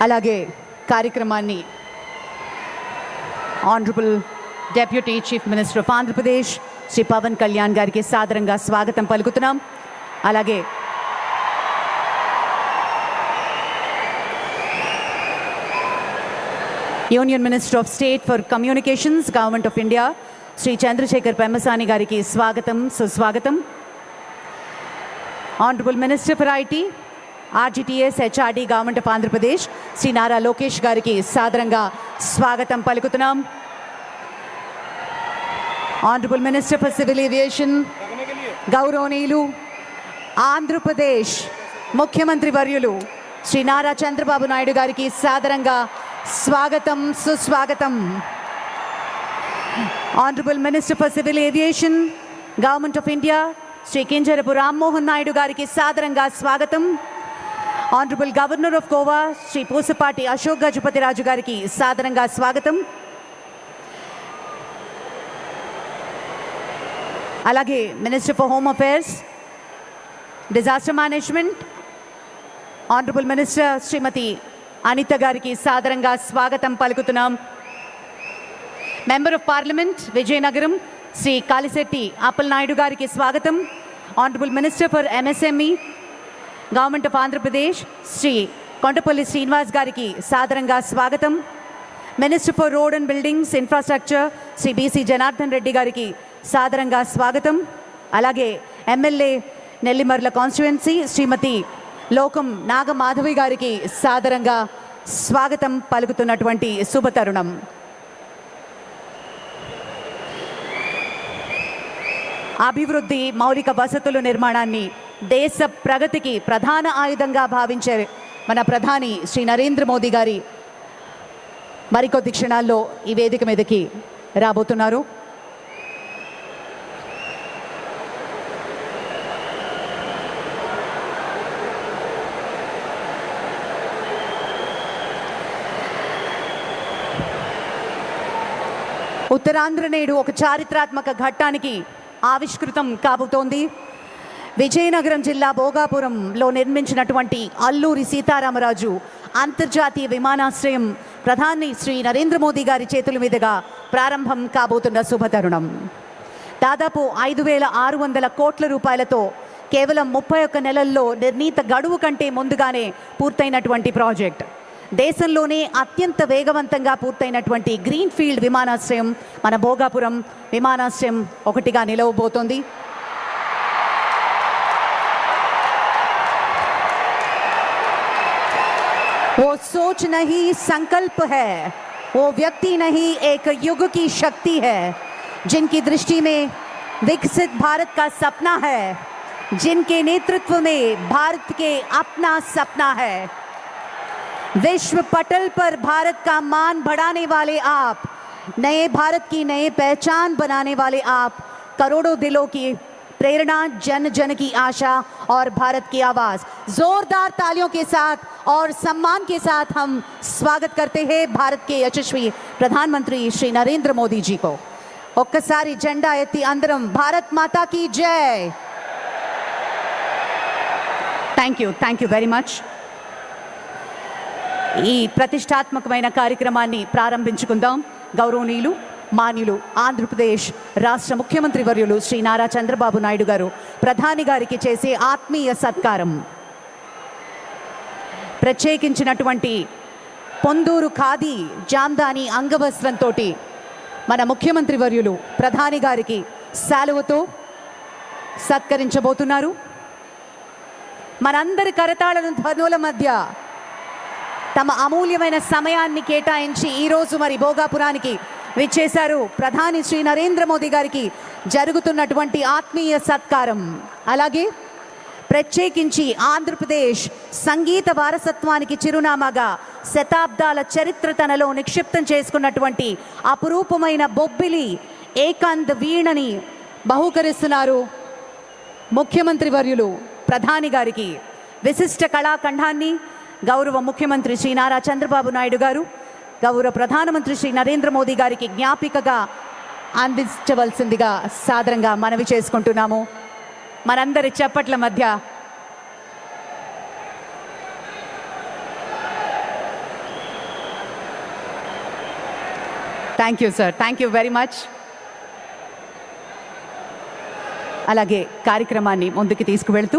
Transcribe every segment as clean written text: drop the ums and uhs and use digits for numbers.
అలాగే కార్యక్రమాన్ని honourable deputy chief minister of Andhra Pradesh Shri Pawan Kalyan గారికి సాదరంగా స్వాగతం పలుకుతున్నాం. అలాగే union minister of state for communications government of India Shri Chandrasekhar Pemmasani గారికి స్వాగతం, సుస్వాగతం. Honourable minister for IT RTGS HRD government of Andhra Pradesh Shri Nara Lokesh గారికి సాదరంగా స్వాగతం పలుకుతున్నాం. Honourable minister for civil aviation గౌరవనీయులు ఆంధ్రప్రదేశ్ ముఖ్యమంత్రి వర్యులు శ్రీ నారా చంద్రబాబు నాయుడు గారికి సాదరంగా స్వాగతం, సుస్వాగతం. Honourable minister for civil aviation government of India Shri Kinjarapu Rammohan Naidu గారికి సాదరంగా స్వాగతం. Honourable governor of Goa Shri Pusapati Ashok Gajapathi Raju గారికి సాదరంగా స్వాగతం. అలాగే minister for home affairs disaster management honourable minister Shrimati Anitha గారికి సాదరంగా స్వాగతం పలుకుతున్నాం. Member of parliament Vizianagaram Shri Kalisetti Appalanaidu గారికి స్వాగతం. Honourable minister for MSME government of Andhra Pradesh Shri Kondapalli Srinivas గారికి సాదరంగా స్వాగతం. Minister for road and buildings infrastructure Shri B C Janardhan Reddy గారికి సాదరంగా స్వాగతం. అలాగే ఎమ్మెల్యే నెల్లిమర్ల కాన్స్టిట్యుయెన్సీ శ్రీమతి లోకం నాగమాధవి గారికి సాదరంగా స్వాగతం పలుకుతున్నటువంటి శుభతరుణం. అభివృద్ధి మౌలిక వసతుల నిర్మాణాన్ని దేశ ప్రగతికి ప్రధాన ఆయుధంగా భావించే మన ప్రధాని శ్రీ నరేంద్ర మోదీ గారి మరికొద్ది క్షణాల్లో ఈ వేదిక మీదకి రాబోతున్నారు. ఉత్తరాంధ్ర నేడు ఒక చారిత్రాత్మక ఘట్టానికి ఆవిష్కృతం కాబోతోంది. విజయనగరం జిల్లా భోగాపురంలో నిర్మించినటువంటి అల్లూరి సీతారామరాజు అంతర్జాతీయ విమానాశ్రయం ప్రధాని శ్రీ నరేంద్ర మోదీ గారి చేతుల మీదుగా ప్రారంభం కాబోతున్న శుభతరుణం. దాదాపు 5,600 కోట్ల రూపాయలతో కేవలం 31 నెలల్లో నిర్ణీత గడువు కంటే ముందుగానే పూర్తయినటువంటి ప్రాజెక్ట్. దేశంలోనే అత్యంత వేగవంతంగా పూర్తయినటువంటి గ్రీన్ఫీల్డ్ విమానాశ్రయం మన భోగాపురం విమానాశ్రయం ఒకటిగా నిలవబోతోంది. वो सोच नहीं संकल्प है, वो व्यक्ति नहीं एक युग की शक्ति है, जिनकी दृष्टि में विकसित भारत का सपना है, जिनके नेतृत्व में भारत के अपना सपना है. विश्व पटल पर भारत का मान बढ़ाने वाले आप, नए भारत की नए पहचान बनाने वाले आप, करोड़ों दिलों की प्रेरणा, जन जन की आशा और भारत की आवाज. जोरदार तालियों के साथ और सम्मान के साथ हम स्वागत करते हैं भारत के यशस्वी प्रधानमंत्री श्री नरेंद्र मोदी जी को. ఒక్కసారి జెండా ఎత్తి అందరం భారత్ మాతా కీ జై. Thank you very much. ఈ ప్రతిష్టాత్మకమైన కార్యక్రమాన్ని ప్రారంభించుకుందాం. గౌరవనీయులు మాన్యులు ఆంధ్రప్రదేశ్ రాష్ట్ర ముఖ్యమంత్రి వర్యులు శ్రీ నారా చంద్రబాబు నాయుడు గారు ప్రధాని గారికి చేసే ఆత్మీయ సత్కారం. ప్రత్యేకించినటువంటి పొందూరు ఖాదీ జామ్దాని అంగవస్త్రంతో మన ముఖ్యమంత్రి వర్యులు ప్రధాని గారికి శాలువతో సత్కరించబోతున్నారు. మనందరి కరతాళ ధ్వనుల మధ్య తమ అమూల్యమైన సమయాన్ని కేటాయించి ఈరోజు మరి భోగాపురానికి విచ్చేశారు ప్రధాని శ్రీ నరేంద్ర మోదీ గారికి జరుగుతున్నటువంటి ఆత్మీయ సత్కారం. అలాగే ప్రత్యేకించి ఆంధ్రప్రదేశ్ సంగీత వారసత్వానికి చిరునామాగా శతాబ్దాల చరిత్ర తనలో నిక్షిప్తం చేసుకున్నటువంటి అపురూపమైన బొబ్బిలి ఏకాంత్ వీణని బహూకరిస్తున్నారు ముఖ్యమంత్రి వర్యులు ప్రధాని గారికి. విశిష్ట కళాఖండాన్ని గౌరవ ముఖ్యమంత్రి శ్రీ నారా చంద్రబాబు నాయుడు గారు గౌరవ ప్రధానమంత్రి శ్రీ నరేంద్ర మోదీ గారికి జ్ఞాపికగా అందించవలసిందిగా సాదరంగా మనవి చేసుకుంటున్నాము. మనందరి చప్పట్ల మధ్య thank you sir, thank you very much. అలాగే కార్యక్రమాన్ని ముందుకు తీసుకువెళ్తూ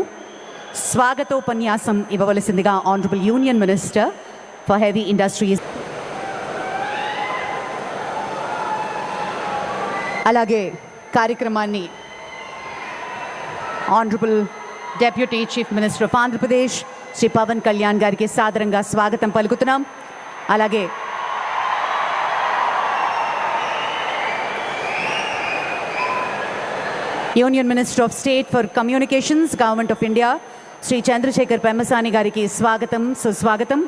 స్వాగతోపన్యాసం ఇవ్వవలసిందిగా honourable union minister for heavy industries, అలాగే కార్యక్రమాన్ని honourable deputy chief minister of Andhra Pradesh Shri Pawan Kalyan గారికి సాదరంగా స్వాగతం పలుకుతున్నాం. అలాగే union minister of state for communications government of India Shri Chandrasekhar Pemmasani గారికి స్వాగతం, సుస్వాగతం.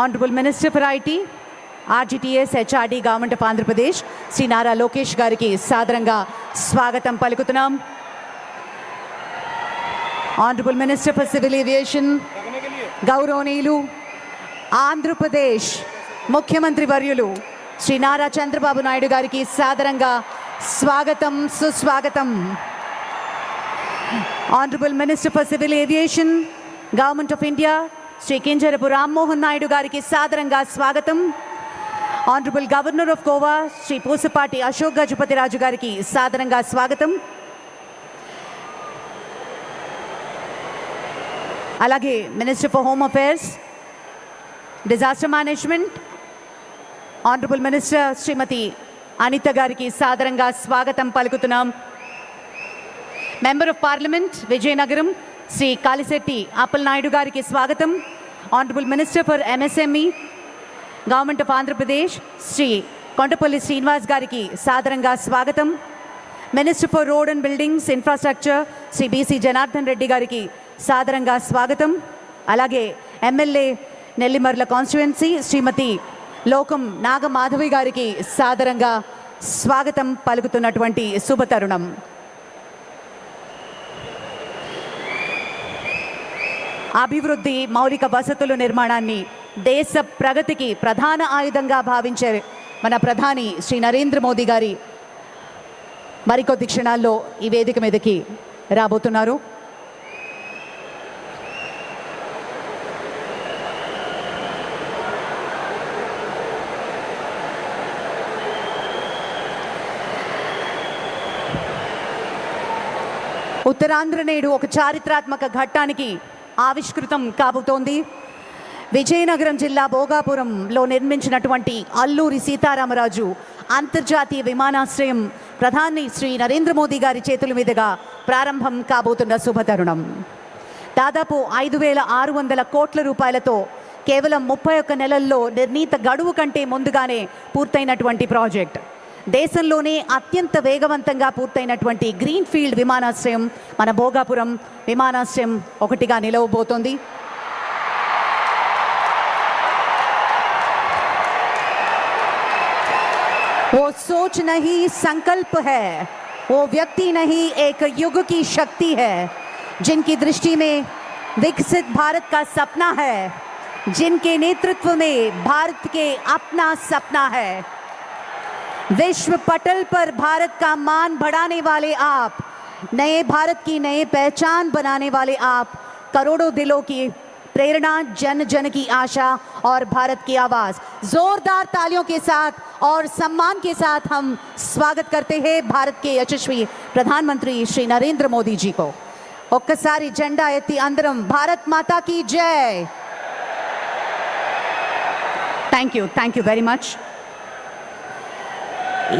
Honourable minister for IT RTGS HRD government of Andhra Pradesh Shri Nara Lokesh గారికి సాదరంగా స్వాగతం పలుకుతున్నాం. Honourable minister for civil aviation గౌరవనీయులు ఆంధ్రప్రదేశ్ ముఖ్యమంత్రి వర్యులు శ్రీ నారా చంద్రబాబు నాయుడు గారికి సాదరంగా స్వాగతం, సుస్వాగతం. Honourable minister for civil aviation government of India Shri Kinjarapu Rammohan Naidu గారికి సాదరంగా స్వాగతం. Honourable governor of Goa Shri Pusapati Ashok Gajapathi Raju గారికి సాదరంగా స్వాగతం. అలాగే minister for home affairs disaster management honourable minister Shrimati Anitha గారికి సాదరంగా స్వాగతం పలుకుతున్నాం. Member of parliament Vizianagaram Shri Kalisetti Appalanaidu గారికి స్వాగతం. Honourable minister for MSME government of Andhra Pradesh Shri Kondapalli Srinivas గారికి సాదరంగా స్వాగతం. Minister for road and buildings infrastructure Shri B C Janardhan Reddy గారికి సాదరంగా స్వాగతం. అలాగే ఎమ్మెల్యే నెల్లిమర్ల కాన్స్టిట్యుయెన్సీ శ్రీమతి లోకం నాగమాధవి గారికి సాదరంగా స్వాగతం పలుకుతున్నటువంటి శుభతరుణం. అభివృద్ధి మౌలిక వసతుల నిర్మాణాన్ని దేశ ప్రగతికి ప్రధాన ఆయుధంగా భావించే మన ప్రధాని శ్రీ నరేంద్ర మోదీ గారి మరికొద్ది క్షణాల్లో ఈ వేదిక మీదకి రాబోతున్నారు. ఉత్తరాంధ్ర నేడు ఒక చారిత్రాత్మక ఘట్టానికి ఆవిష్కృతం కాబోతోంది. విజయనగరం జిల్లా భోగాపురంలో నిర్మించినటువంటి అల్లూరి సీతారామరాజు అంతర్జాతీయ విమానాశ్రయం ప్రధాని శ్రీ నరేంద్ర మోదీ గారి చేతుల మీదుగా ప్రారంభం కాబోతున్న శుభతరుణం. దాదాపు 5,600 కోట్ల రూపాయలతో కేవలం 31 నెలల్లో నిర్ణీత గడువు కంటే ముందుగానే పూర్తయినటువంటి ప్రాజెక్ట్. దేశంలోనే అత్యంత వేగవంతంగా పూర్తయినటువంటి గ్రీన్ ఫీల్డ్ విమానాశ్రయం మన భోగాపురం విమానాశ్రయం ఒకటిగా నిలవబోతోంది. वो सोच नहीं संकल्प है, वो व्यक्ति नहीं एक युग की शक्ति है, जिनकी दृष्टि में विकसित भारत का सपना है, जिनके नेतृत्व में भारत के अपना सपना है. विश्व पटल पर भारत का मान बढ़ाने वाले आप, नए भारत की नए पहचान बनाने वाले आप, करोड़ों दिलों की प्रेरणा, जन जन की आशा और भारत की आवाज. जोरदार तालियों के साथ और सम्मान के साथ हम स्वागत करते हैं भारत के यशस्वी प्रधानमंत्री श्री नरेंद्र मोदी जी को. ఒక్కసారి జెండా ఎత్తి అందరం భారత్ మాతా की जय. Thank you very much.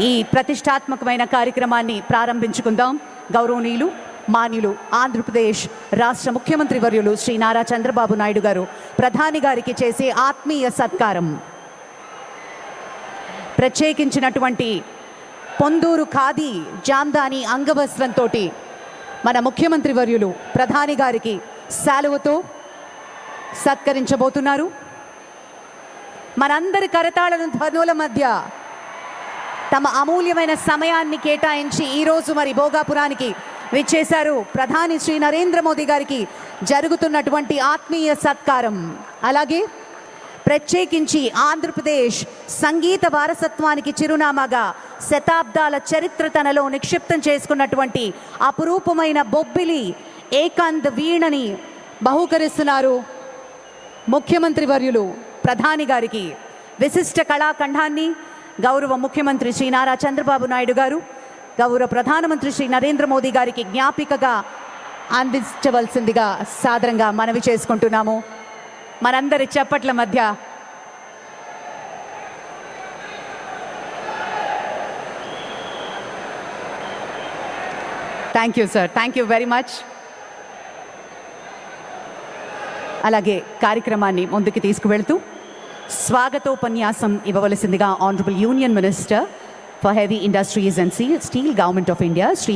ఈ ప్రతిష్టాత్మకమైన కార్యక్రమాన్ని ప్రారంభించుకుందాం. గౌరవనీయులు మాన్యులు ఆంధ్రప్రదేశ్ రాష్ట్ర ముఖ్యమంత్రి వర్యులు శ్రీ నారా చంద్రబాబు నాయుడు గారు ప్రధాని గారికి చేసే ఆత్మీయ సత్కారం. ప్రత్యేకించినటువంటి పొందూరు ఖాదీ జామ్దాని అంగవస్త్రంతో మన ముఖ్యమంత్రి వర్యులు ప్రధాని గారికి శాలువతో సత్కరించబోతున్నారు. మనందరి కరతాళ ధ్వనుల మధ్య తమ అమూల్యమైన సమయాన్ని కేటాయించి ఈరోజు మరి భోగాపురానికి విచ్చేశారు ప్రధాని శ్రీ నరేంద్ర మోదీ గారికి జరుగుతున్నటువంటి ఆత్మీయ సత్కారం. అలాగే ప్రత్యేకించి ఆంధ్రప్రదేశ్ సంగీత వారసత్వానికి చిరునామాగా శతాబ్దాల చరిత్ర తనలో నిక్షిప్తం చేసుకున్నటువంటి అపురూపమైన బొబ్బిలి ఏకాంత వీణని బహూకరిస్తున్నారు ముఖ్యమంత్రి వర్యులు ప్రధాని గారికి. విశిష్ట కళాఖండాన్ని గౌరవ ముఖ్యమంత్రి శ్రీ నారా చంద్రబాబు నాయుడు గారు, గౌరవ ప్రధానమంత్రి శ్రీ నరేంద్ర మోదీ గారికి జ్ఞాపికగా అందించవలసిందిగా సాదరంగా మనవి చేసుకుంటున్నాము. మనందరి చప్పట్ల మధ్య thank you sir, thank you very much. అలాగే కార్యక్రమాన్ని ముందుకు తీసుకువెళ్తూ స్వాగతోపన్యాసం ఇవ్వవలసిందిగా honourable union minister for heavy industries and steel government of India Shri